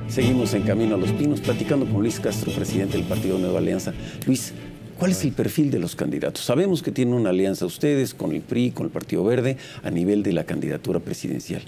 Seguimos en Camino a los Pinos, platicando con Luis Castro, presidente del Partido Nueva Alianza. Luis, ¿cuál es el perfil de los candidatos? Sabemos que tienen una alianza ustedes con el PRI, con el Partido Verde, a nivel de la candidatura presidencial.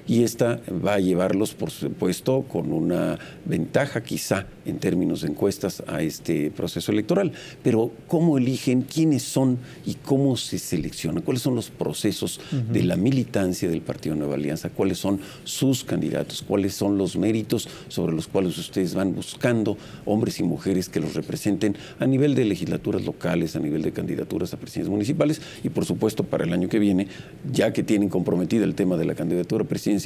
Y esta va a llevarlos, por supuesto, con una ventaja quizá en términos de encuestas a este proceso electoral. Pero ¿cómo eligen? ¿Quiénes son? ¿Y cómo se seleccionan? ¿Cuáles son los procesos de la militancia del Partido Nueva Alianza? ¿Cuáles son sus candidatos? ¿Cuáles son los méritos sobre los cuales ustedes van buscando hombres y mujeres que los representen a nivel de legislaturas locales, a nivel de candidaturas a presidencias municipales y, por supuesto, para el año que viene, ya que tienen comprometido el tema de la candidatura presidencial,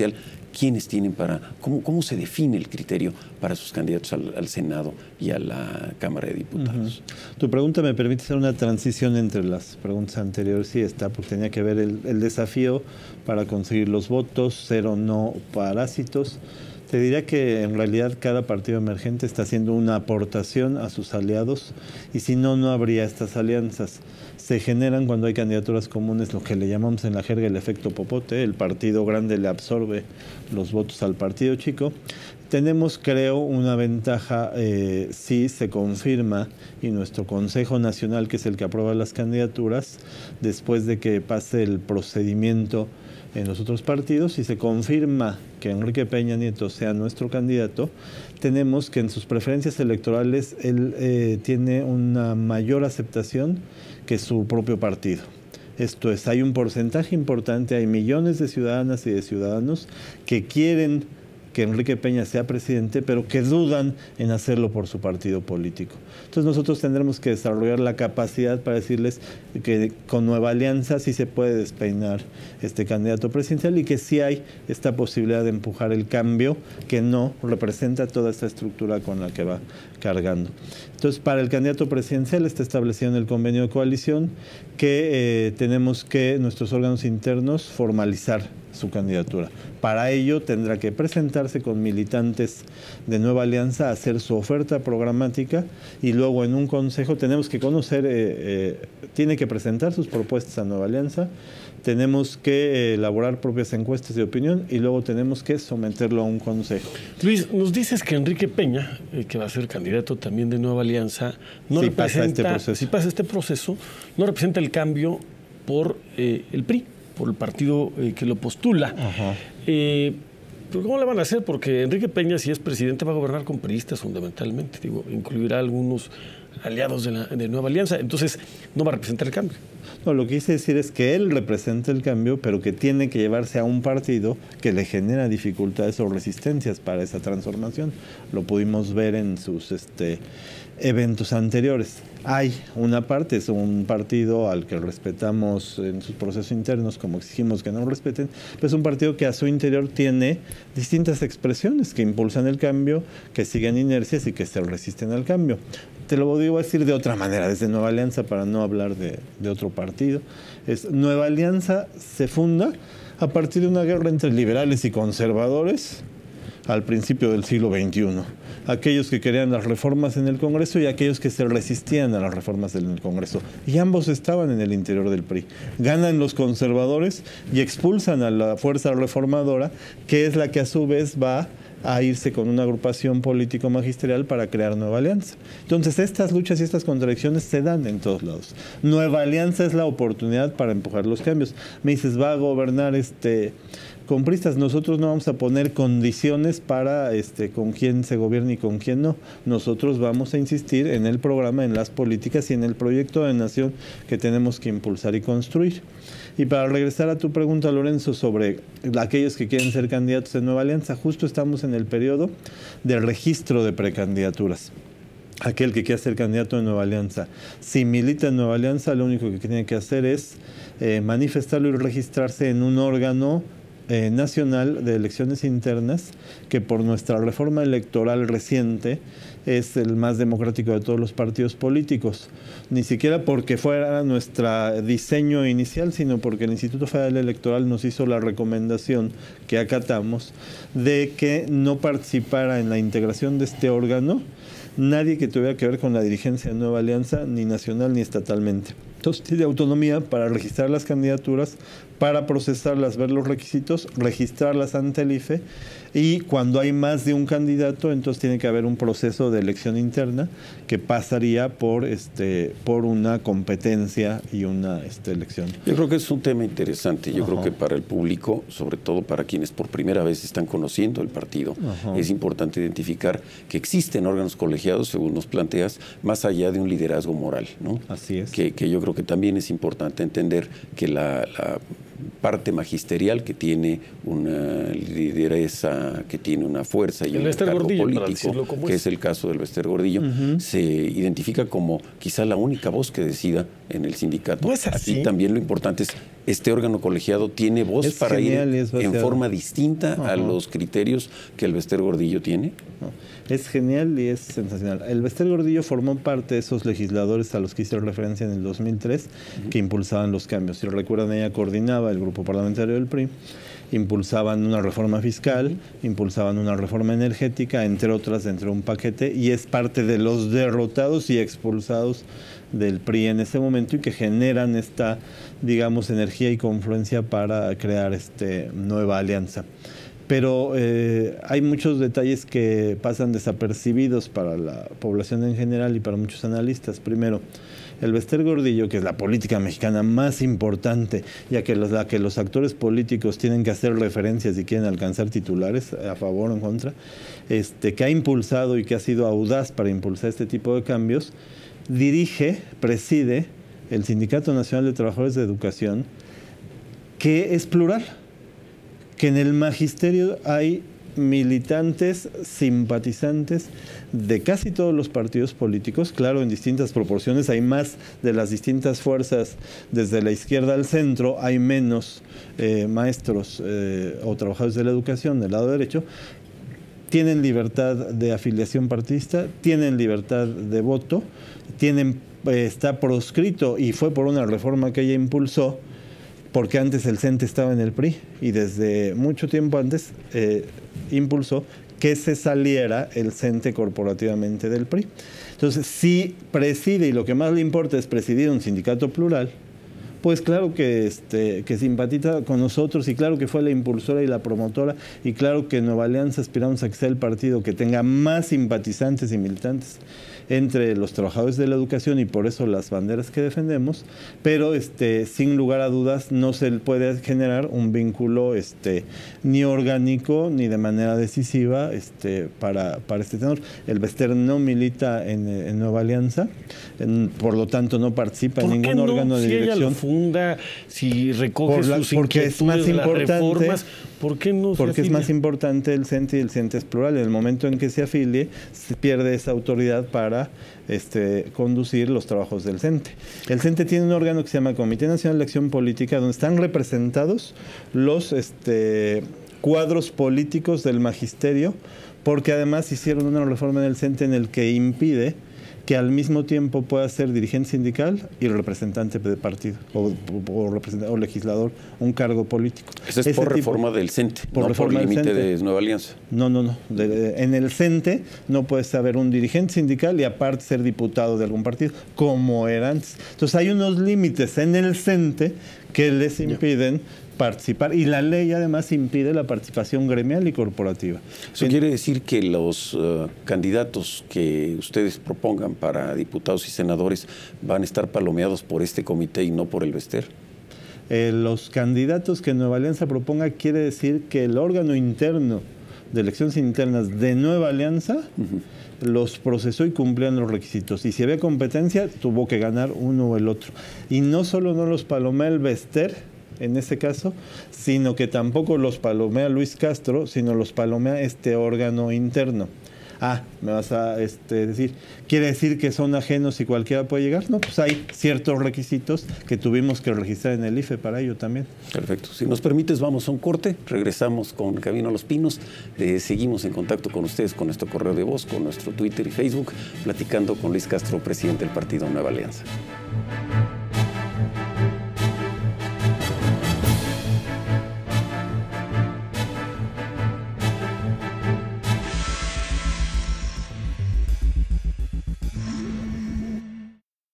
¿quiénes tienen cómo se define el criterio para sus candidatos al Senado y a la Cámara de Diputados? Tu pregunta me permite hacer una transición entre las preguntas anteriores y esta, porque tenía que ver el desafío para conseguir los votos, ser o no parásitos. Te diría que en realidad cada partido emergente está haciendo una aportación a sus aliados y si no, no habría estas alianzas. Se generan cuando hay candidaturas comunes, lo que le llamamos en la jerga el efecto popote. El partido grande le absorbe los votos al partido chico. Tenemos, creo, una ventaja si se confirma y nuestro Consejo Nacional, que es el que aprueba las candidaturas, después de que pase el procedimiento en los otros partidos, si se confirma que Enrique Peña Nieto sea nuestro candidato, tenemos que en sus preferencias electorales él tiene una mayor aceptación que su propio partido. Esto es, hay un porcentaje importante, hay millones de ciudadanas y de ciudadanos que quieren que Enrique Peña sea presidente, pero que dudan en hacerlo por su partido político. Entonces nosotros tendremos que desarrollar la capacidad para decirles que con Nueva Alianza sí se puede despeinar este candidato presidencial y que sí hay esta posibilidad de empujar el cambio que no representa toda esta estructura con la que va cargando. Entonces, para el candidato presidencial está establecido en el convenio de coalición que tenemos que nuestros órganos internos formalizar su candidatura. Para ello tendrá que presentarse con militantes de Nueva Alianza, hacer su oferta programática y luego en un consejo tenemos que conocer, tiene que presentar sus propuestas a Nueva Alianza, tenemos que elaborar propias encuestas de opinión y luego tenemos que someterlo a un consejo. Luis, nos dices que Enrique Peña, que va a ser candidato también de Nueva Alianza, no si pasa este proceso, no representa el cambio por el PRI, por el partido que lo postula. Pero ¿cómo le van a hacer? Porque Enrique Peña, si es presidente, va a gobernar con priistas fundamentalmente. Digo, incluirá algunos aliados de Nueva Alianza. Entonces, no va a representar el cambio. No, lo que quise decir es que él representa el cambio, pero que tiene que llevarse a un partido que le genera dificultades o resistencias para esa transformación. Lo pudimos ver en sus eventos anteriores. Hay una parte, es un partido al que respetamos en sus procesos internos, como exigimos que no lo respeten, pero es un partido que a su interior tiene distintas expresiones que impulsan el cambio, que siguen inercias y que se resisten al cambio. Te lo digo a decir de otra manera, desde Nueva Alianza, para no hablar de otro partido. Nueva Alianza se funda a partir de una guerra entre liberales y conservadores al principio del siglo XXI. Aquellos que querían las reformas en el Congreso y aquellos que se resistían a las reformas en el Congreso. Y ambos estaban en el interior del PRI. Ganan los conservadores y expulsan a la fuerza reformadora, que es la que a su vez va a irse con una agrupación político-magisterial para crear Nueva Alianza. Entonces, estas luchas y estas contradicciones se dan en todos lados. Nueva Alianza es la oportunidad para empujar los cambios. Me dices, va a gobernar con priistas. Nosotros no vamos a poner condiciones para con quién se gobierna y con quién no. Nosotros vamos a insistir en el programa, en las políticas y en el proyecto de nación que tenemos que impulsar y construir. Y para regresar a tu pregunta, Lorenzo, sobre aquellos que quieren ser candidatos de Nueva Alianza, justo estamos en el periodo del registro de precandidaturas. Aquel que quiera ser candidato de Nueva Alianza, si milita en Nueva Alianza, lo único que tiene que hacer es manifestarlo y registrarse en un órgano nacional de elecciones internas que por nuestra reforma electoral reciente es el más democrático de todos los partidos políticos. Ni siquiera porque fuera nuestro diseño inicial, sino porque el Instituto Federal Electoral nos hizo la recomendación que acatamos de que no participara en la integración de este órgano nadie que tuviera que ver con la dirigencia de Nueva Alianza, ni nacional ni estatalmente. Entonces tiene autonomía para registrar las candidaturas, para procesarlas, ver los requisitos, registrarlas ante el IFE, y cuando hay más de un candidato, entonces tiene que haber un proceso de elección interna que pasaría por una competencia y una elección. Yo creo que es un tema interesante. Yo creo que para el público, sobre todo para quienes por primera vez están conociendo el partido, es importante identificar que existen órganos colegiados, según nos planteas, más allá de un liderazgo moral, ¿no? Así es. Que yo creo que también es importante entender que la parte magisterial, que tiene una lideresa, que tiene una fuerza y un cargo político, que es el caso del Bester Gordillo, se identifica como quizá la única voz que decida en el sindicato. ¿No es así? Aquí también lo importante es, este órgano colegiado tiene voz para ir en forma distinta a los criterios que el Bester Gordillo tiene. Es genial y es sensacional. El Bester Gordillo formó parte de esos legisladores a los que hice referencia en el 2003 que impulsaban los cambios. Si recuerdan, ella coordinaba el grupo parlamentario del PRI, impulsaban una reforma fiscal, impulsaban una reforma energética, entre otras, dentro de un paquete, y es parte de los derrotados y expulsados del PRI en ese momento, y que generan esta, digamos, energía y confluencia para crear nueva alianza. Pero hay muchos detalles que pasan desapercibidos para la población en general y para muchos analistas. Primero, el Bester Gordillo, que es la política mexicana más importante, ya que la que los actores políticos tienen que hacer referencias si quieren alcanzar titulares, a favor o en contra, que ha impulsado y que ha sido audaz para impulsar este tipo de cambios, preside el Sindicato Nacional de Trabajadores de Educación, que es plural, que en el magisterio hay militantes, simpatizantes de casi todos los partidos políticos, claro, en distintas proporciones. Hay más de las distintas fuerzas, desde la izquierda al centro, hay menos maestros o trabajadores de la educación del lado derecho. Tienen libertad de afiliación partidista, tienen libertad de voto, está proscrito, y fue por una reforma que ella impulsó, porque antes el CENTE estaba en el PRI, y desde mucho tiempo antes impulsó que se saliera el CENTE corporativamente del PRI. Entonces, si preside, y lo que más le importa es presidir un sindicato plural, pues claro que simpatiza con nosotros, y claro que fue la impulsora y la promotora, y claro que Nueva Alianza aspiramos a que sea el partido que tenga más simpatizantes y militantes entre los trabajadores de la educación, y por eso las banderas que defendemos, pero sin lugar a dudas no se puede generar un vínculo ni orgánico ni de manera decisiva para este tenor. El Bester no milita en Nueva Alianza, por lo tanto no participa en ningún órgano de dirección. Ella lo funda, si recoge sus porque es más importante, las reformas, ¿por qué no se porque afilia? Es más importante el CENTE, y el CENTE es plural. En el momento en que se afilie, se pierde esa autoridad para conducir los trabajos del CENTE. El CENTE tiene un órgano que se llama Comité Nacional de Acción Política, donde están representados los cuadros políticos del magisterio, porque además hicieron una reforma en el CENTE en el que impide que al mismo tiempo pueda ser dirigente sindical y representante de partido o legislador, un cargo político. Ese es por reforma del CENTE, no por límite de Nueva Alianza. No. En el CENTE no puedes haber un dirigente sindical y aparte ser diputado de algún partido, como era antes. Entonces hay unos límites en el CENTE que les impiden participar, y la ley además impide la participación gremial y corporativa. ¿Eso quiere decir que los candidatos que ustedes propongan para diputados y senadores van a estar palomeados por este comité y no por el Bester? Los candidatos que Nueva Alianza proponga quiere decir que el órgano interno de elecciones internas de Nueva Alianza los procesó y cumplían los requisitos. Y si había competencia, tuvo que ganar uno o el otro. Y no solo no los palomea el Bester, en ese caso, sino que tampoco los palomea Luis Castro, sino los palomea este órgano interno. Me vas a decir, ¿quiere decir que son ajenos y cualquiera puede llegar? No, pues hay ciertos requisitos que tuvimos que registrar en el IFE para ello también. Perfecto. Si nos permites, vamos a un corte, regresamos con Camino a los Pinos, seguimos en contacto con ustedes con nuestro correo de voz, con nuestro Twitter y Facebook, platicando con Luis Castro, presidente del partido Nueva Alianza.